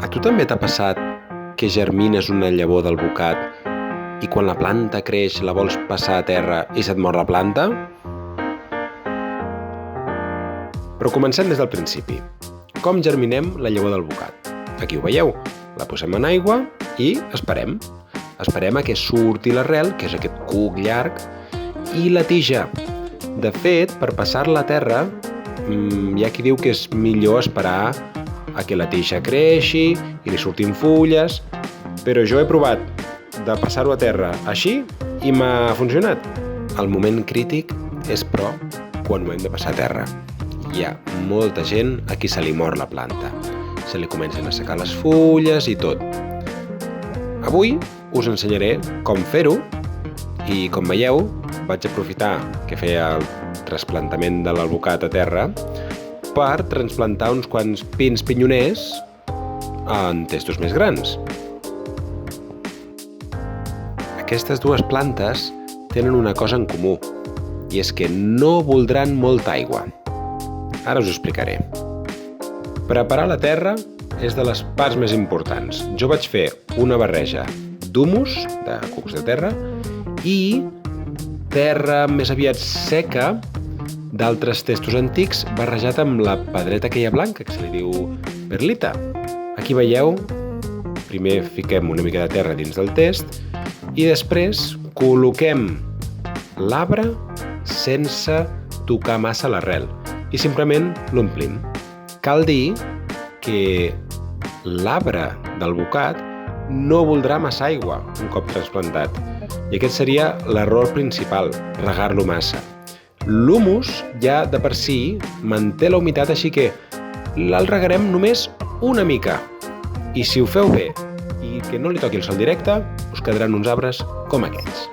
A tu també t'ha passat que germines una llavor d'alvocat i quan la planta creix la vols passar a terra i se't mor la planta? Però comencem des del principi. Com germinem la llavor d'alvocat? Aquí ho veieu. La posem en aigua i esperem. Esperem a que surti l'arrel, que és aquest cuc llarg, i la tija. De fet, per passar-la a terra, hi ha qui diu que és millor esperar a que la tija creixi i li surtin fulles, però jo he provat de passar-ho a terra així i m'ha funcionat. El moment crític és, però, quan ho hem de passar a terra. Hi ha molta gent a qui se li mor la planta. Se li comencen a secar les fulles i tot. Avui us ensenyaré com fer-ho i, com veieu, vaig aprofitar que feia el trasplantament de l'alvocat a terra per transplantar uns quants pins pinyoners en testos més grans. Aquestes dues plantes tenen una cosa en comú, i és que no voldran molta aigua. Ara us ho explicaré. Preparar la terra és de les parts més importants. Jo vaig fer una barreja d'humus, de cucs de terra, i terra més aviat seca d'altres testos antics barrejat amb la pedreta aquella blanca, que se li diu perlita. Aquí veieu, primer fiquem una mica de terra dins del test i després col·loquem l'arbre sense tocar massa l'arrel i simplement l'omplim. Cal dir que l'arbre d'alvocat no voldrà massa aigua un cop trasplantat i aquest seria l'error principal, regar-lo massa. L'humus ja de per si manté la humitat, així que el regarem només una mica. I si ho feu bé i que no li toqui el sol directe, us quedaran uns arbres com aquests.